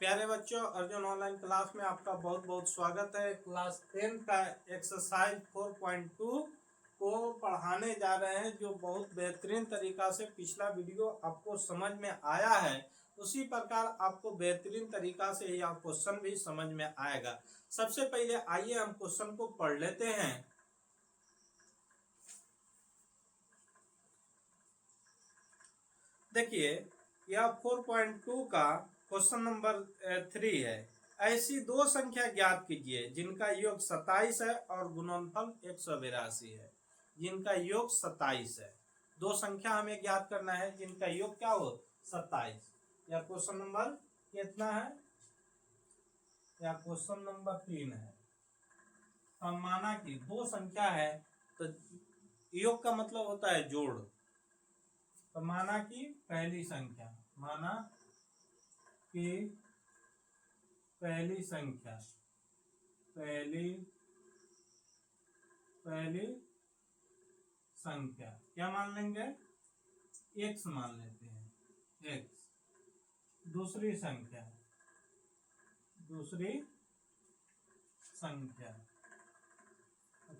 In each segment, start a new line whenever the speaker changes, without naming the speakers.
प्यारे बच्चों, Arjun online class में आपका बहुत बहुत स्वागत है। क्लास 10 का एक्सरसाइज 4.2 को पढ़ाने जा रहे हैं, जो बहुत बेहतरीन तरीका से पिछला वीडियो आपको समझ में आया है, उसी प्रकार आपको बेहतरीन तरीका से यह क्वेश्चन भी समझ में आएगा। सबसे पहले आइए हम क्वेश्चन को पढ़ लेते हैं। देखिए, यह 4.2 का क्वेश्चन नंबर 3 है। ऐसी दो संख्या ज्ञात कीजिए जिनका योग 27 है और गुणनफल 182 है। जिनका योग 27 है, दो संख्या हमें ज्ञात करना है जिनका योग क्या हो 27। यह क्वेश्चन नंबर कितना है? यह क्वेश्चन नंबर 3 है। हम माना कि दो संख्या है तो योग का मतलब होता है जोड़। तो माना कि पहली संख्या, माना कि पहली संख्या, पहली संख्या क्या मान लेंगे? x मान लेते हैं, x। दूसरी संख्या,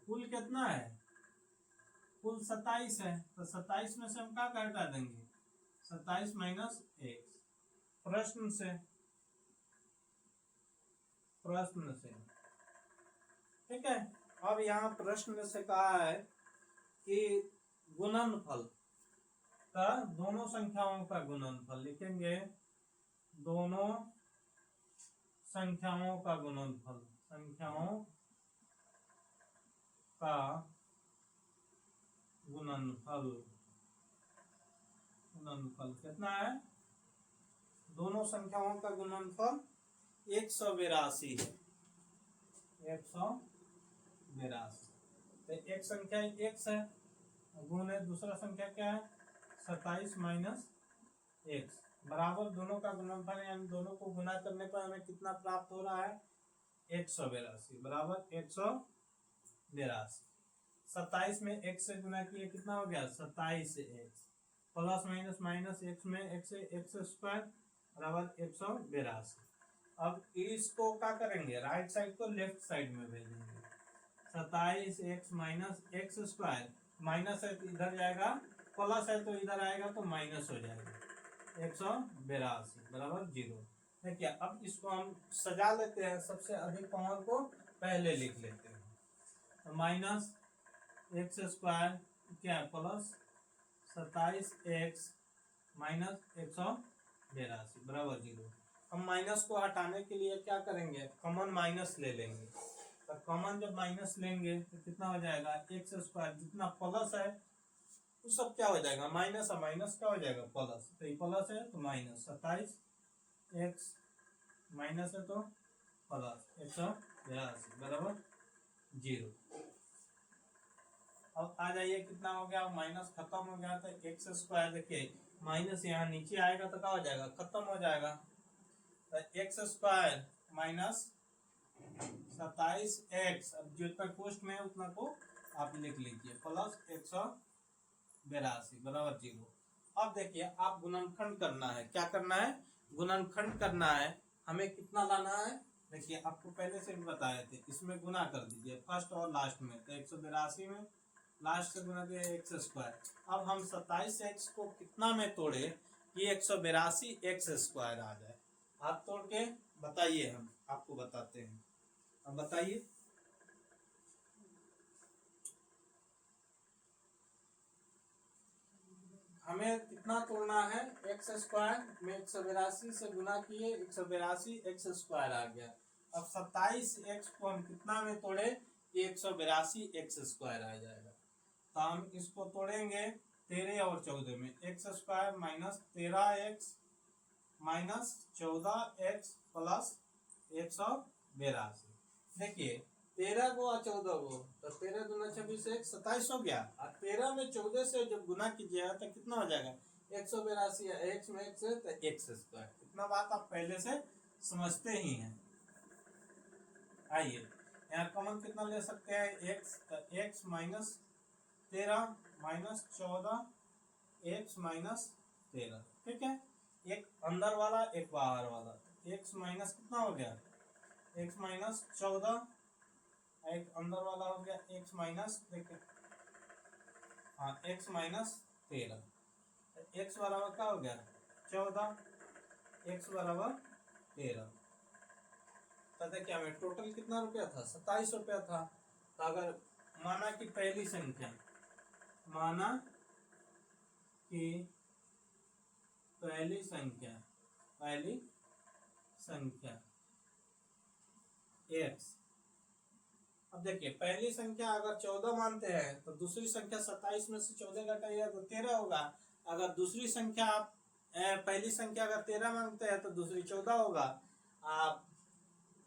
कुल कितना है? कुल 27 है। तो 27 में से हम क्या घटा देंगे? 27 माइनस x। प्रश्न से ठीक है। अब यहाँ प्रश्न से कहा है कि गुणनफल का, दोनों संख्याओं का गुणनफल लिखेंगे। दोनों संख्याओं का गुणनफल, संख्याओं का गुणनफल कितना है? दोनों संख्याओं का गुणनफल 182 है। 182। तो एक संख्या x है, गुणे दूसरा संख्या क्या है? 27 माइनस x बराबर दोनों का गुणनफल, यानी दोनों को गुना करने पर हमें कितना प्राप्त हो रहा है? 182 बराबर 182। 27 में x से गुना किए कितना हो गया? 27x plus minus minus x में x से x स्क्वायर बराबर 182। अब इसको क्या करेंगे? राइट साइड को लेफ्ट साइड में भेजेंगे। 27x minus x square, minus है तो इधर जाएगा, प्लस है तो इधर आएगा तो माइनस हो जाएगा। 182 बराबर 0। देखिए, अब इसको हम सजा लेते हैं। सबसे अधिक पावर को पहले लिख लेते हैं। तो माइनस एक्स स्क्वायर क्या है? प्लस 27x माइनस 182 बराबर 0। हम माइनस को हटाने के लिए क्या करेंगे? कॉमन माइनस ले लेंगे। तो कॉमन जब माइनस लेंगे तो कितना हो जाएगा? एक्स स्क्वायर, जितना प्लस है तो सब क्या हो जाएगा? माइनस है, माइनस क्या हो जाएगा? प्लस। तो ये प्लस है तो माइनस, 27x माइनस है तो प्लस 182 बराबर 0। अब आ जाइए, कितना हो गया? माइनस खत्म हो गया तो एक्स स्क्वायर, देखिए माइनस यहाँ नीचे आएगा तो क्या हो जाएगा? खत्म हो जाएगा। तो एक्स स्क्वायर माइनस 27x, अब जितना पोस्ट में है उतना को आप लिख लीजिए, प्लस 182 बराबर 0। अब देखिए, आप गुणनखंड करना है। क्या करना है? गुणनखंड करना है। हमें कितना लाना है? देखिए, आपको पहले से भी बताए थे, इसमें गुना कर दीजिए फर्स्ट और लास्ट में। तो 182 में लास्ट से गुना दिया एक्स स्क्वायर। अब हम 27x को कितना में तोड़े कि 182x स्क्वायर आ जाए? आप तोड़ के बताइए, हम आपको बताते हैं। अब बताइए। हमें कितना तोड़ना है? एक्स स्क्वायर में 182 से गुना किए, 182x स्क्वायर आ गया। अब 27x को हम कितना में तोड़े कि 182x स्क्वायर आ जाएगा? तो हम इसको तोड़ेंगे 13 और 14 में। X square minus 13x minus 14x plus 182। देखिए, 13 को और 14 को, तो 13 दूना 26, 27 हो गया। और 13 में 14 से जब गुना कीजिएगा तो कितना हो जाएगा? 182 है, x में x है तो एक्स स्क्वायर। इतना बात आप पहले से समझते ही हैं। आइए, यहाँ कॉमन कितना ले सकते हैं? x, तो x minus 13 minus 14 x minus 13, ठीक है। एक अंदर वाला एक बाहर वाला, एक्स माइनस कितना हो गया, एक्स माइनस 14, एक अंदर वाला हो गया एक्स माइनस, देखिए हाँ एक्स माइनस 13, एक्स बराबर क्या हो गया 14, एक्स बराबर 13। तो क्या में टोटल कितना रुपया था 27 रुपया था। तो अगर माना कि पहली संख्या, माना कि पहली संख्या एक्स, अब देखिए पहली संख्या अगर 14 मानते हैं तो दूसरी संख्या 27 में से 14 घटाइएगा तो 13 होगा। अगर दूसरी संख्या आप पहली संख्या अगर 13 मानते हैं तो दूसरी 14 होगा। आप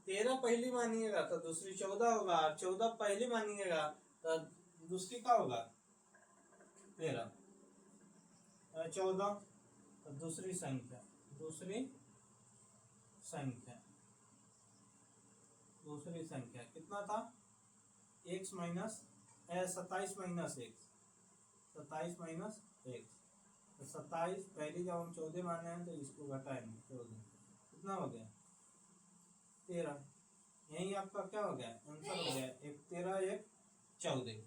13 पहली मानिएगा तो दूसरी 14 होगा, 14 पहली मानिएगा तो दूसरी क्या होगा 13, 14 तो दूसरी संख्या कितना था x minus 27 minus x, 27 minus x, तो 27 पहली जब हम 14 माने हैं तो इसको घटाएंगे 14, कितना हो गया 13। यही आपका क्या हो गया आंसर हो गया, एक 13 एक 14।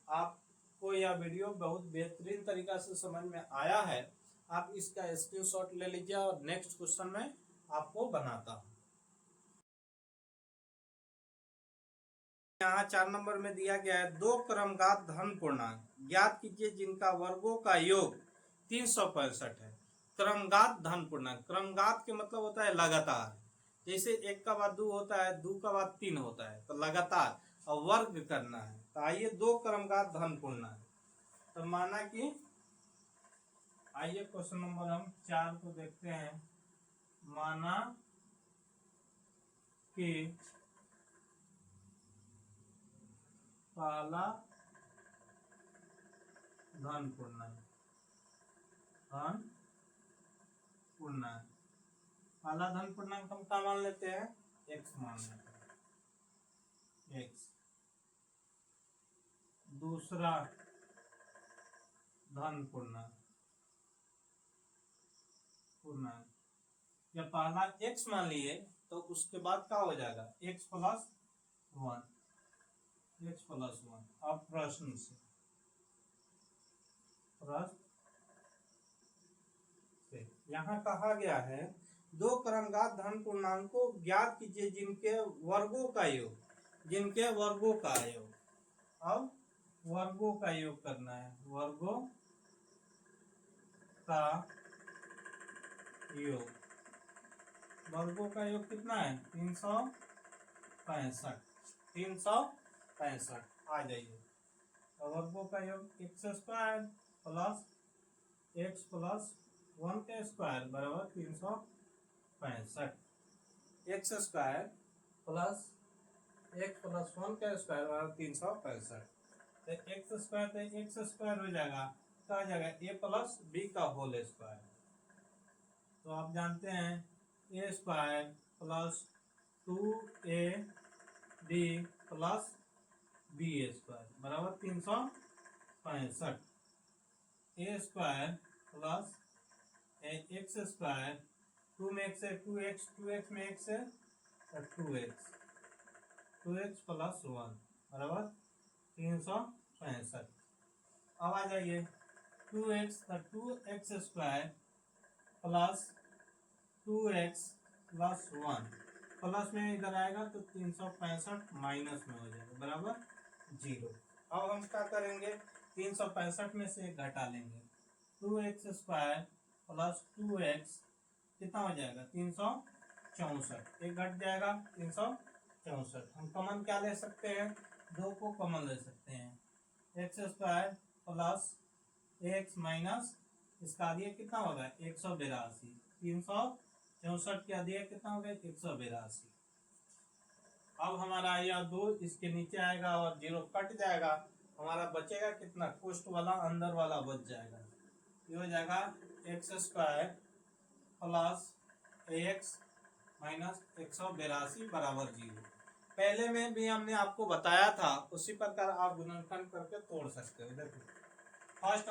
आपको यह वीडियो बहुत बेहतरीन तरीका से समझ में आया है, आप इसका स्क्रीनशॉट ले लीजिए और नेक्स्ट क्वेश्चन में आपको बनाता हूँ। यहाँ 4 नंबर में दिया गया है दो क्रमघात धन पूर्णांक ज्ञात कीजिए जिनका वर्गों का योग 365 है। क्रमघात धन पूर्णांक, क्रमघात के मतलब होता है लगातार, जैसे 1 का बाद 2 होता है, 2 का बाद 3 होता है, तो लगातार और वर्ग करना है। तो आइए दो क्रमघात धन पूर्णांक, तो माना कि आइए क्वेश्चन नंबर हम 4 को देखते हैं। माना कि पहला धन पूर्णांक, पहला धन पूर्णांक हम क्या मान लेते हैं एक्स मान लेते हैं, एक्स। दूसरा धन पूर्णांक जब पहला एक्स मान लिए तो उसके बाद क्या हो जाएगा एक्स प्लस 1, एक्स प्लस 1। अब प्रश्न से यहाँ कहा गया है दो क्रमघात धन पूर्णांक को ज्ञात कीजिए जिनके वर्गों का योग, अब वर्गों का योग करना है, वर्गों का योग कितना है 365 आ जाइए। वर्गों का योग x square plus x plus 1 का स्क्वायर बराबर 365, x square plus x plus 1 का स्क्वायर बराबर 365। तो एक्स स्क्वायर हो जाएगा, क्या हो जाएगा ए प्लस बी का होल स्क्वायर। तो आप जानते हैं ए स्क्वायर प्लस 2ab प्लस बी स्क्वायर बराबर 365। A square plus X square, 2 में एक्स है 2x, 2x में एक्स है 2x, 2x प्लस 1 बराबर 365। अब आ जाइए 2x, 2x square plus 2x plus 1, plus में इधर आएगा तो 365 माइनस में हो जाएगा बराबर 0। अब हम क्या करेंगे 365 में से घटा लेंगे, 2x स्क्वायर प्लस 2x कितना हो जाएगा 364, एक घट जाएगा 364। हम कॉमन क्या ले सकते हैं, 2 को कॉमन ले सकते हैं, x square plus x minus इसका अधिक कितना होगा 182, 364 के अधिक कितना होगा 182। अब हमारा यह 2 इसके नीचे आएगा और 0 कट जाएगा, हमारा बचेगा कितना कोष्ट वाला अंदर वाला बच जाएगा, ये हो जाएगा x square plus x minus 182 बराबर 0। पहले में भी हमने आपको बताया था, उसी प्रकार आप गुणनखंड करके तोड़ सकते हो। देखो फर्स्ट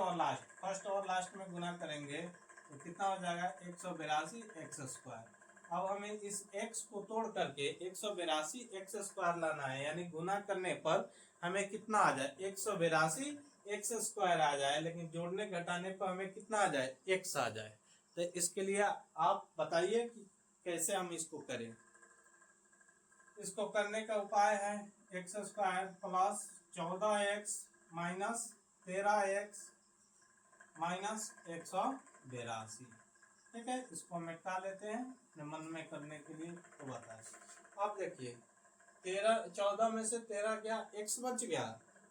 और लास्ट में गुना करेंगे तो कितना हो जाएगा 182 एक्स स्क्वायर, अब हमें इस x को तोड़ करके 182 एक्स स्क्वायर लाना है, यानी गुना करने पर हमें कितना आ जाए 182 एक्स स्क्वायर आ जाए, लेकिन जोड़ने घटाने पर हमें कितना आ जाए x आ जाए। तो इसके लिए आप बताइए कि कैसे हम इसको करें। इसको करने का उपाय है x square plus 14x minus 13x minus 182। ठीक है, इसको मिटा लेते हैं अपने मन में करने के लिए तो बताए। अब देखिए 14 में से 13 क्या x बच गया,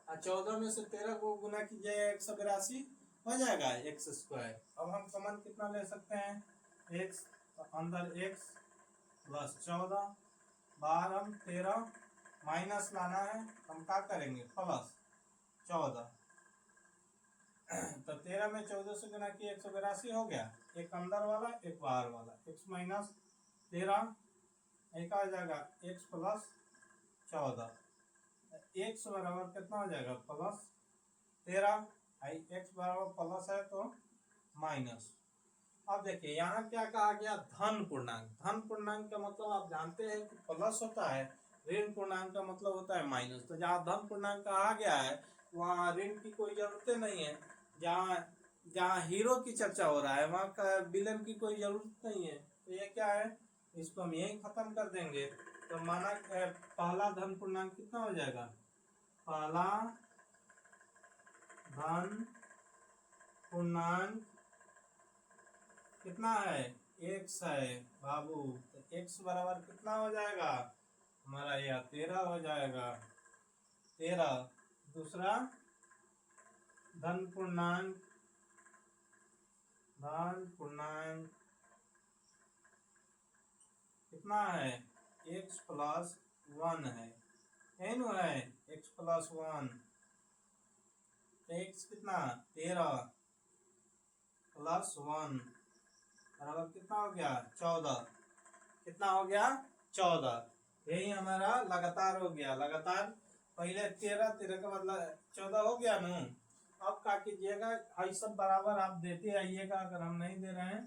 और 14 में से 13 को गुना कीजिए 182 हो जाएगा एक्स स्क्वायर। अब हम कॉमन कितना ले सकते हैं x, अंदर x प्लस 14, बाहर हम 13 माइनस लाना है, हम क्या करेंगे प्लस 14। तो 13 में 14 से गुना किया 182 हो गया, एक अंदर वाला एक बाहर वाला, x माइनस 13 एक आ जाएगा x प्लस 14, x बराबर कितना हो जाएगा प्लस 13, x बराबर प्लस है तो माइनस। अब देखिए यहाँ क्या कहा गया धन पूर्णांक। धन पूर्णांक का मतलब आप जानते हैं कि प्लस होता है, ऋण पूर्णांक का मतलब होता है माइनस। तो जहाँ धन पूर्णांक कहा गया है वहाँ ऋण की कोई जरूरत नहीं है, जहाँ जहाँ हीरो की चर्चा हो रहा है वहाँ का विलन की कोई जरूरत नहीं है। तो ये क्या है, इसको हम यही खत्म कर देंगे। तो माना पहला धन पूर्णांक कितना हो जाएगा, पहला धन पूर्णांक कितना है x है बाबू। तो x बराबर कितना हो जाएगा हमारा, यह 13 हो जाएगा 13। दूसरा धन पूर्णांक कितना है x प्लस 1 है, n है x प्लस 1, x कितना 13 प्लस 1 बराबर कितना हो गया 14। कितना हो गया 14। यही हमारा लगातार हो गया, लगातार पहले 13 का बदला 14 हो गया ना। अब क्या कीजिएगा, ये सब बराबर आप देते आइएगा, अगर हम नहीं दे रहे हैं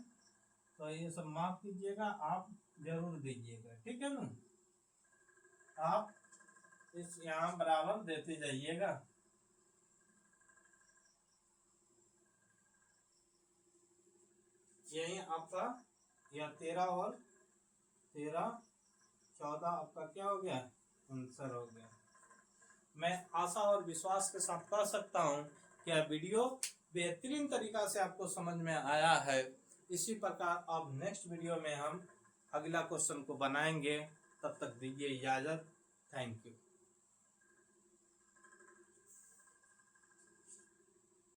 तो ये सब माफ कीजिएगा, आप जरूर दीजिएगा, ठीक है ना। आप इस यहाँ बराबर देते जाइएगा। यही आपका यह 13 और 13 14 आपका क्या हो गया आंसर हो गया। मैं आशा और विश्वास के साथ कह सकता हूँ कि यह वीडियो बेहतरीन तरीका से आपको समझ में आया है। इसी प्रकार अब नेक्स्ट वीडियो में हम अगला क्वेश्चन को बनाएंगे। तब तक दीजिए इजाजत। Thank you.